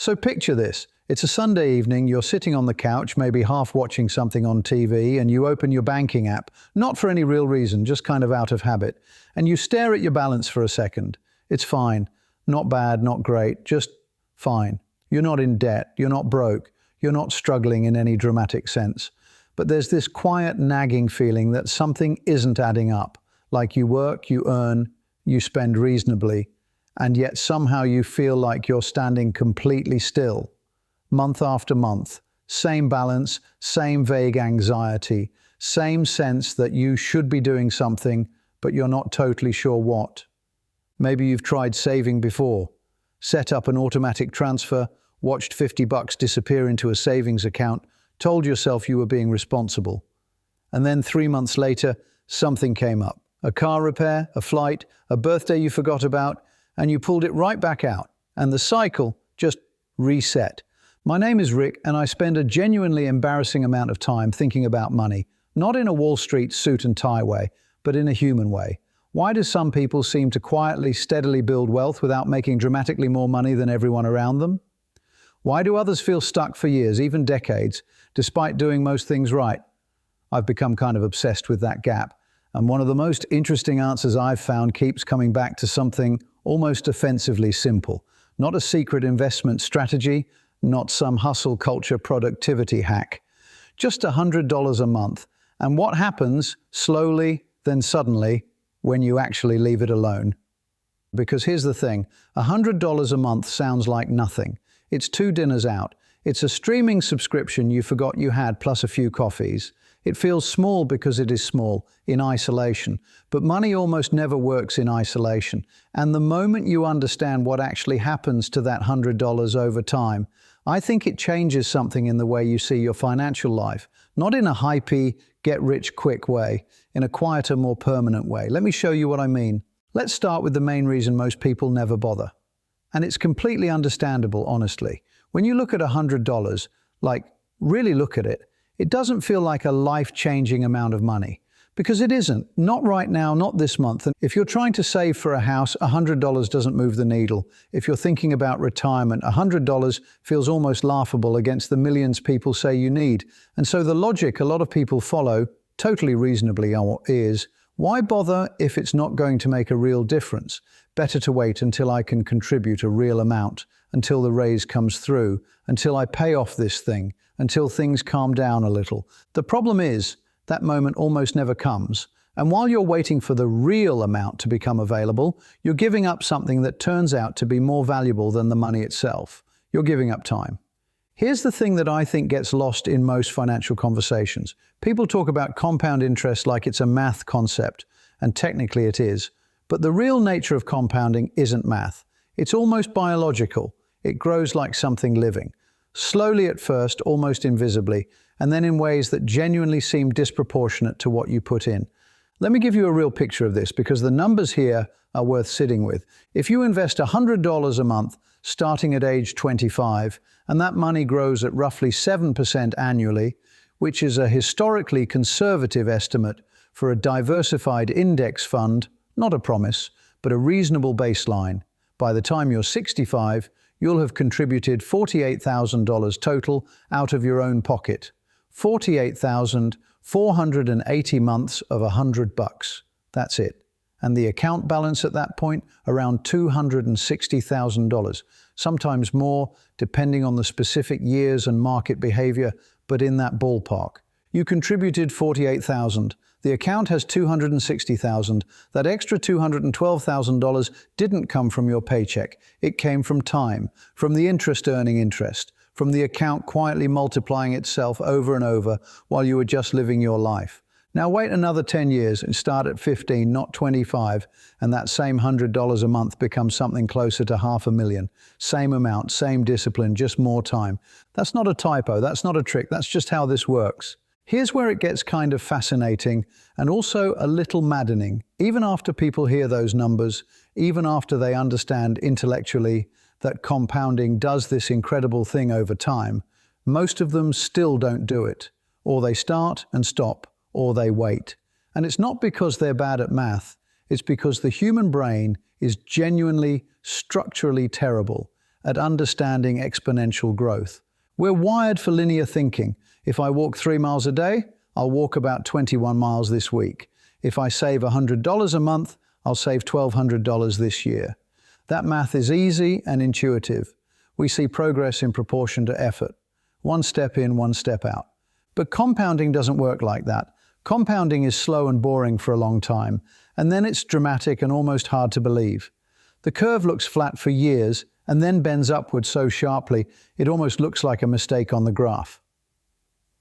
So picture this. It's a Sunday evening, you're sitting on the couch, maybe half watching something on TV, and you open your banking app, not for any real reason, just kind of out of habit, and you stare at your balance for a second. It's fine. Not bad, not great, just fine. You're not in debt, you're not broke, you're not struggling in any dramatic sense. But there's this quiet nagging feeling that something isn't adding up. Like you work, you earn, you spend reasonably, and yet somehow you feel like you're standing completely still. Month after month, same balance, same vague anxiety, same sense that you should be doing something, but you're not totally sure what. Maybe you've tried saving before, set up an automatic transfer, watched $50 disappear into a savings account, told yourself you were being responsible. And then 3 months later, something came up. A car repair, a flight, a birthday you forgot about, and you pulled it right back out. And the cycle just reset. My name is Rick, and I spend a genuinely embarrassing amount of time thinking about money, not in a Wall Street suit and tie way, but in a human way. Why do some people seem to quietly, steadily build wealth without making dramatically more money than everyone around them? Why do others feel stuck for years, even decades, despite doing most things right? I've become kind of obsessed with that gap, and one of the most interesting answers I've found keeps coming back to something almost offensively simple. Not a secret investment strategy, not some hustle culture productivity hack. Just $100 a month. And what happens slowly, then suddenly, when you actually leave it alone? Because here's the thing, $100 a month sounds like nothing. It's 2 dinners out. It's a streaming subscription you forgot you had plus a few coffees. It feels small because it is small, in isolation. But money almost never works in isolation. And the moment you understand what actually happens to that $100 over time, I think it changes something in the way you see your financial life. Not in a hypey, get-rich-quick way, in a quieter, more permanent way. Let me show you what I mean. Let's start with the main reason most people never bother. And it's completely understandable, honestly. When you look at $100, really look at it, it doesn't feel like a life-changing amount of money. Because it isn't. Not right now, not this month. And if you're trying to save for a house, $100 doesn't move the needle. If you're thinking about retirement, $100 feels almost laughable against the millions people say you need. And so the logic a lot of people follow, totally reasonably, is, why bother if it's not going to make a real difference? Better to wait until I can contribute a real amount, until the raise comes through, until I pay off this thing, until things calm down a little. The problem is, that moment almost never comes. And while you're waiting for the real amount to become available, you're giving up something that turns out to be more valuable than the money itself. You're giving up time. Here's the thing that I think gets lost in most financial conversations. People talk about compound interest like it's a math concept, and technically it is. But the real nature of compounding isn't math. It's almost biological. It grows like something living. Slowly at first, almost invisibly, and then in ways that genuinely seem disproportionate to what you put in. Let me give you a real picture of this, because the numbers here are worth sitting with. If you invest $100 a month, starting at age 25, and that money grows at roughly 7% annually, which is a historically conservative estimate for a diversified index fund, not a promise, but a reasonable baseline. By the time you're 65, you'll have contributed $48,000 total out of your own pocket. 48,480 months of $100. That's it. And the account balance at that point, around $260,000. Sometimes more, depending on the specific years and market behavior, but in that ballpark. You contributed $48,000. The account has $260,000. That extra $212,000 didn't come from your paycheck. It came from time, from the interest earning interest, from the account quietly multiplying itself over and over while you were just living your life. Now wait another 10 years and start at 15, not 25, and that same $100 a month becomes something closer to $500,000. Same amount, same discipline, just more time. That's not a typo, that's not a trick, that's just how this works. Here's where it gets kind of fascinating and also a little maddening. Even after people hear those numbers, even after they understand intellectually that compounding does this incredible thing over time, most of them still don't do it. Or they start and stop, or they wait. And it's not because they're bad at math, it's because the human brain is genuinely, structurally terrible. at understanding exponential growth. We're wired for linear thinking. If I walk 3 miles a day, I'll walk about 21 miles this week. If I save $100 a month, I'll save $1,200 this year. That math is easy and intuitive. We see progress in proportion to effort. One step in, one step out. But compounding doesn't work like that. Compounding is slow and boring for a long time, and then it's dramatic and almost hard to believe. The curve looks flat for years and then bends upward so sharply it almost looks like a mistake on the graph.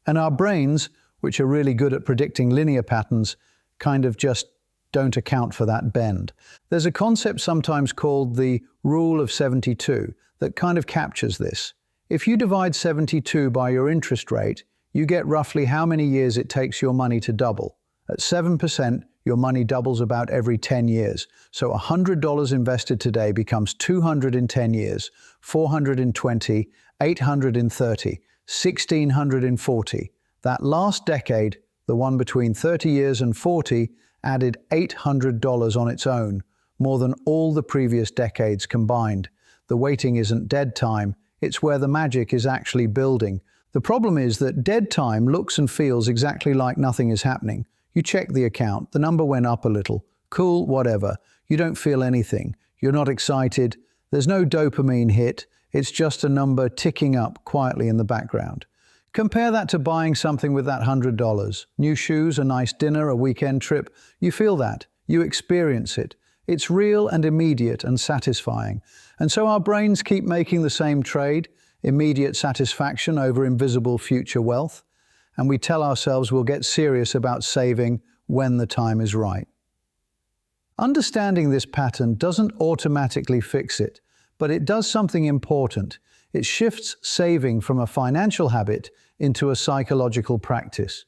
And our brains, which are really good at predicting linear patterns, kind of just don't account for that bend. There's a concept sometimes called the rule of 72 that kind of captures this. If you divide 72 by your interest rate, you get roughly how many years it takes your money to double. At 7%, your money doubles about every 10 years. So $100 invested today becomes $200 in 10 years, $400 in 20, $800 in 30, $1,600 in 40. That last decade, the one between 30 years and 40, added $800 on its own, more than all the previous decades combined. The waiting isn't dead time, it's where the magic is actually building. The problem is that dead time looks and feels exactly like nothing is happening. You check the account, the number went up a little. Cool, whatever. You don't feel anything. You're not excited. There's no dopamine hit. It's just a number ticking up quietly in the background. Compare that to buying something with that $100. New shoes, a nice dinner, a weekend trip. You feel that. You experience it. It's real and immediate and satisfying. And so our brains keep making the same trade, immediate satisfaction over invisible future wealth. And we tell ourselves we'll get serious about saving when the time is right. Understanding this pattern doesn't automatically fix it, but it does something important. It shifts saving from a financial habit into a psychological practice.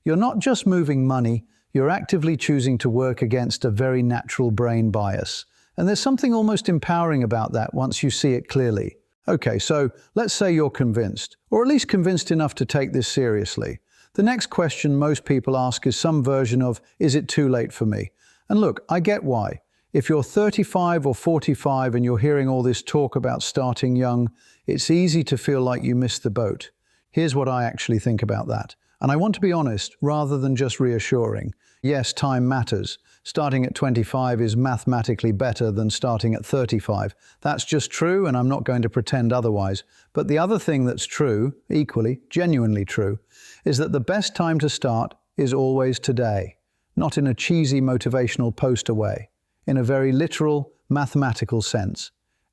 You're not just moving money, you're actively choosing to work against a very natural brain bias. And there's something almost empowering about that once you see it clearly. Okay, so let's say you're convinced, or at least convinced enough to take this seriously. The next question most people ask is some version of, is it too late for me? And look, I get why. If you're 35 or 45 and you're hearing all this talk about starting young, it's easy to feel like you missed the boat. Here's what I actually think about that. And I want to be honest, rather than just reassuring. Yes, time matters. Starting at 25 is mathematically better than starting at 35. That's just true, and I'm not going to pretend otherwise. But the other thing that's true, equally, genuinely true, is that the best time to start is always today. Not in a cheesy motivational poster way. In a very literal, mathematical sense.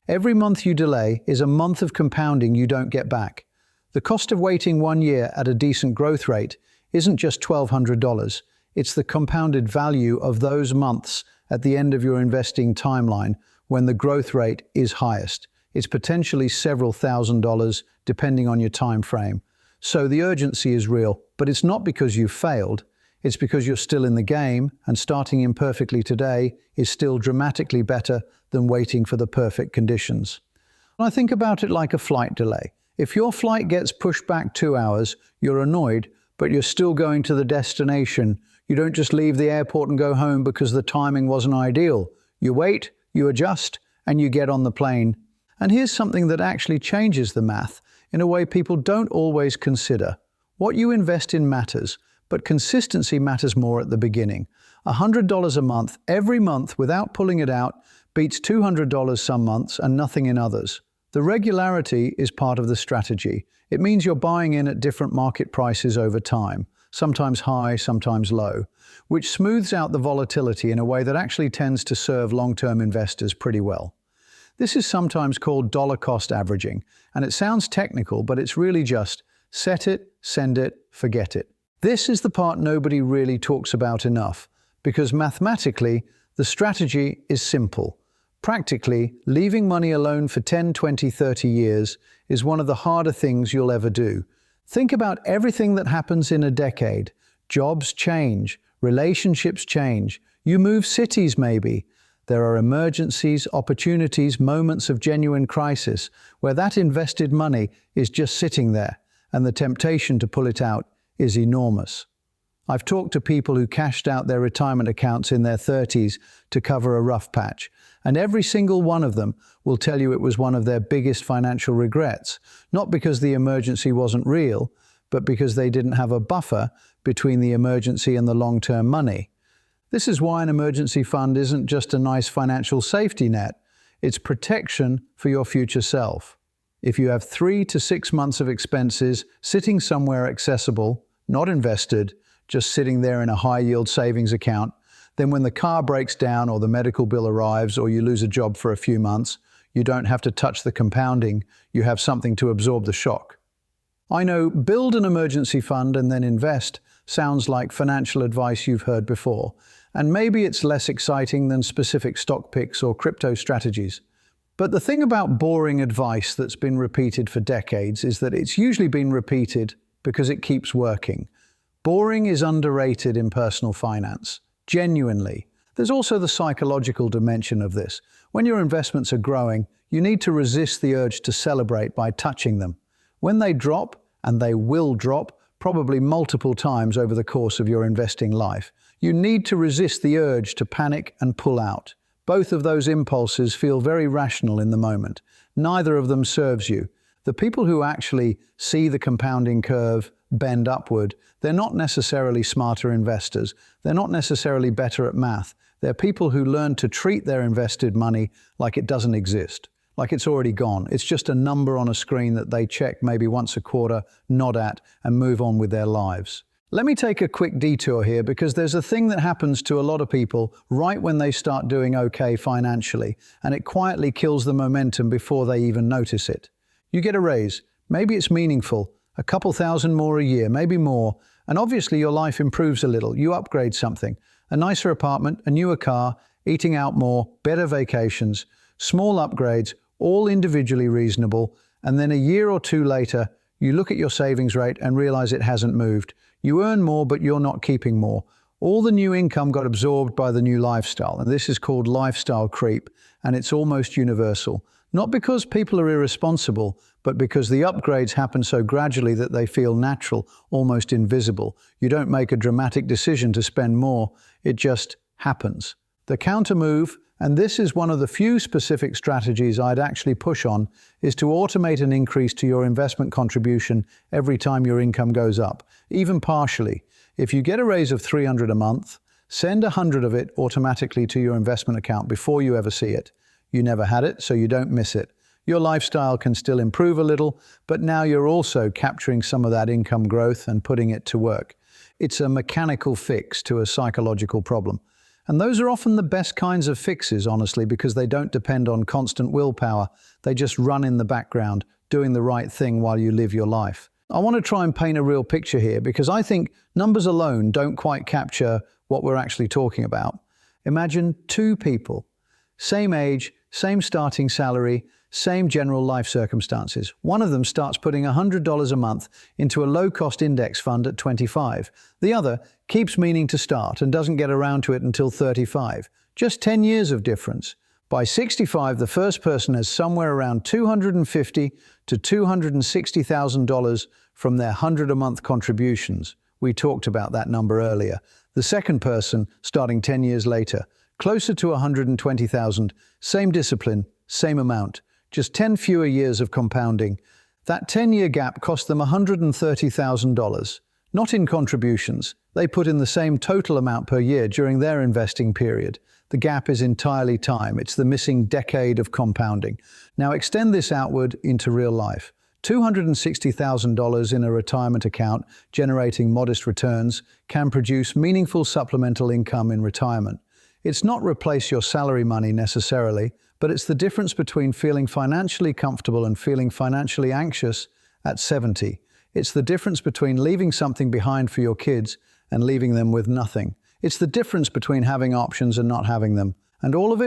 Every month you delay is a month of compounding you don't get back. The cost of waiting 1 year at a decent growth rate isn't just $1,200, it's the compounded value of those months at the end of your investing timeline when the growth rate is highest. It's potentially several $1,000s depending on your time frame. So the urgency is real, but it's not because you've failed. It's because you're still in the game, and starting imperfectly today is still dramatically better than waiting for the perfect conditions. I think about it like a flight delay. If your flight gets pushed back 2 hours, you're annoyed, but you're still going to the destination. You don't just leave the airport and go home because the timing wasn't ideal. You wait, you adjust, and you get on the plane. And here's something that actually changes the math in a way people don't always consider. What you invest in matters, but consistency matters more at the beginning. $100 a month, every month without pulling it out, beats $200 some months and nothing in others. The regularity is part of the strategy. It means you're buying in at different market prices over time, sometimes high, sometimes low, which smooths out the volatility in a way that actually tends to serve long-term investors pretty well. This is sometimes called dollar cost averaging, and it sounds technical, but it's really just set it, send it, forget it. This is the part nobody really talks about enough, because mathematically, the strategy is simple. Practically, leaving money alone for 10, 20, 30 years is one of the harder things you'll ever do. Think about everything that happens in a decade. Jobs change, relationships change, you move cities maybe. There are emergencies, opportunities, moments of genuine crisis where that invested money is just sitting there, and the temptation to pull it out is enormous. I've talked to people who cashed out their retirement accounts in their 30s to cover a rough patch, and every single one of them will tell you it was one of their biggest financial regrets, not because the emergency wasn't real, but because they didn't have a buffer between the emergency and the long-term money. This is why an emergency fund isn't just a nice financial safety net, it's protection for your future self. If you have 3 to 6 months of expenses sitting somewhere accessible, not invested, just sitting there in a high-yield savings account, then when the car breaks down or the medical bill arrives or you lose a job for a few months, you don't have to touch the compounding, you have something to absorb the shock. I know build an emergency fund and then invest sounds like financial advice you've heard before, and maybe it's less exciting than specific stock picks or crypto strategies. But the thing about boring advice that's been repeated for decades is that it's usually been repeated because it keeps working. Boring is underrated in personal finance, genuinely. There's also the psychological dimension of this. When your investments are growing, you need to resist the urge to celebrate by touching them. When they drop, and they will drop, probably multiple times over the course of your investing life, you need to resist the urge to panic and pull out. Both of those impulses feel very rational in the moment. Neither of them serves you. The people who actually see the compounding curve bend upward, they're not necessarily smarter investors. They're not necessarily better at math. They're people who learn to treat their invested money like it doesn't exist, like it's already gone. It's just a number on a screen that they check maybe once a quarter, nod at, and move on with their lives. Let me take a quick detour here because there's a thing that happens to a lot of people right when they start doing okay financially, and it quietly kills the momentum before they even notice it. You get a raise. Maybe it's meaningful. A couple thousand more a year, maybe more. And obviously your life improves a little. You upgrade something. A nicer apartment, a newer car, eating out more, better vacations, small upgrades, all individually reasonable. And then a year or two later, you look at your savings rate and realize it hasn't moved. You earn more, but you're not keeping more. All the new income got absorbed by the new lifestyle. And this is called lifestyle creep. And it's almost universal. Not because people are irresponsible, but because the upgrades happen so gradually that they feel natural, almost invisible. You don't make a dramatic decision to spend more, it just happens. The counter move, and this is one of the few specific strategies I'd actually push on, is to automate an increase to your investment contribution every time your income goes up, even partially. If you get a raise of $300 a month, send $100 of it automatically to your investment account before you ever see it. You never had it, so you don't miss it. Your lifestyle can still improve a little, but now you're also capturing some of that income growth and putting it to work. It's a mechanical fix to a psychological problem. And those are often the best kinds of fixes, honestly, because they don't depend on constant willpower. They just run in the background, doing the right thing while you live your life. I want to try and paint a real picture here because I think numbers alone don't quite capture what we're actually talking about. Imagine two people, same age, same starting salary, same general life circumstances. One of them starts putting $100 a month into a low-cost index fund at 25. The other keeps meaning to start and doesn't get around to it until 35. Just 10 years of difference. By 65, the first person has somewhere around $250,000 to $260,000 from their 100 a month contributions. We talked about that number earlier. The second person, starting 10 years later, closer to $120,000, same discipline, same amount. Just 10 fewer years of compounding. That 10-year gap cost them $130,000. Not in contributions. They put in the same total amount per year during their investing period. The gap is entirely time. It's the missing decade of compounding. Now extend this outward into real life. $260,000 in a retirement account generating modest returns can produce meaningful supplemental income in retirement. It's not replace your salary money necessarily, but it's the difference between feeling financially comfortable and feeling financially anxious at 70. It's the difference between leaving something behind for your kids and leaving them with nothing. It's the difference between having options and not having them. And all of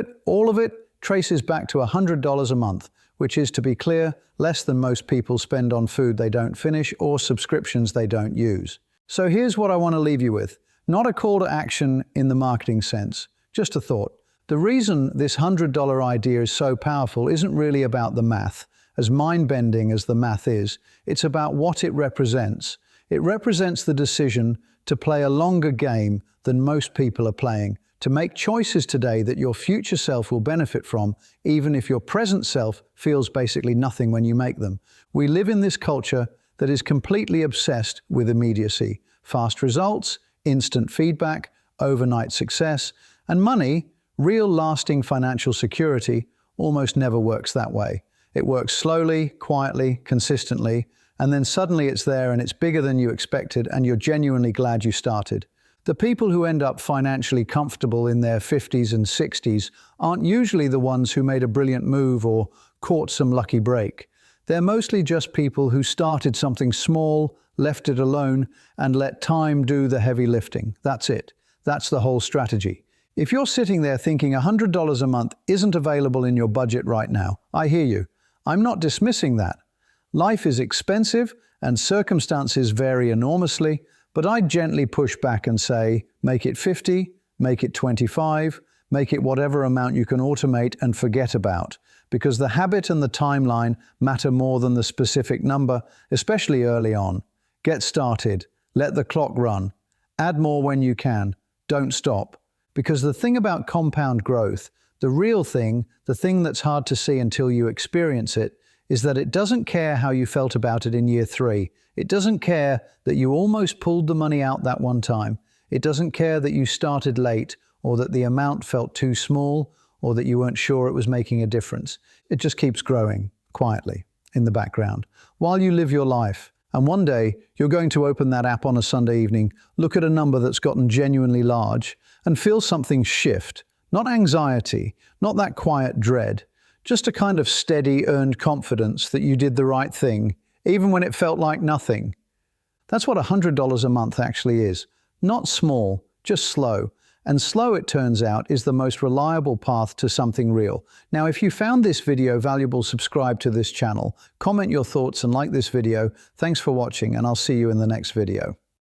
it traces back to $100 a month, which is, to be clear, less than most people spend on food they don't finish or subscriptions they don't use. So here's what I want to leave you with. Not a call to action in the marketing sense, just a thought. The reason this $100 idea is so powerful isn't really about the math. As mind-bending as the math is, it's about what it represents. It represents the decision to play a longer game than most people are playing, to make choices today that your future self will benefit from, even if your present self feels basically nothing when you make them. We live in this culture that is completely obsessed with immediacy, fast results, instant feedback, overnight success, and money, real lasting financial security, almost never works that way. It works slowly, quietly, consistently, and then suddenly it's there and it's bigger than you expected and you're genuinely glad you started. The people who end up financially comfortable in their 50s and 60s aren't usually the ones who made a brilliant move or caught some lucky break. They're mostly just people who started something small, left it alone, and let time do the heavy lifting. That's it. That's the whole strategy. If you're sitting there thinking $100 a month isn't available in your budget right now, I hear you. I'm not dismissing that. Life is expensive and circumstances vary enormously, but I'd gently push back and say, make it 50, make it 25, make it whatever amount you can automate and forget about, because the habit and the timeline matter more than the specific number, especially early on. Get started, let the clock run, add more when you can, don't stop. Because the thing about compound growth, the real thing, the thing that's hard to see until you experience it, is that it doesn't care how you felt about it in year 3. It doesn't care that you almost pulled the money out that one time. It doesn't care that you started late or that the amount felt too small or that you weren't sure it was making a difference. It just keeps growing quietly in the background while you live your life. And one day you're going to open that app on a Sunday evening, look at a number that's gotten genuinely large and feel something shift. Not anxiety, not that quiet dread, just a kind of steady, earned confidence that you did the right thing, even when it felt like nothing. That's what $100 a month actually is. Not small, just slow. And slow, it turns out, is the most reliable path to something real. Now, if you found this video valuable, subscribe to this channel, comment your thoughts and like this video. Thanks for watching, and I'll see you in the next video.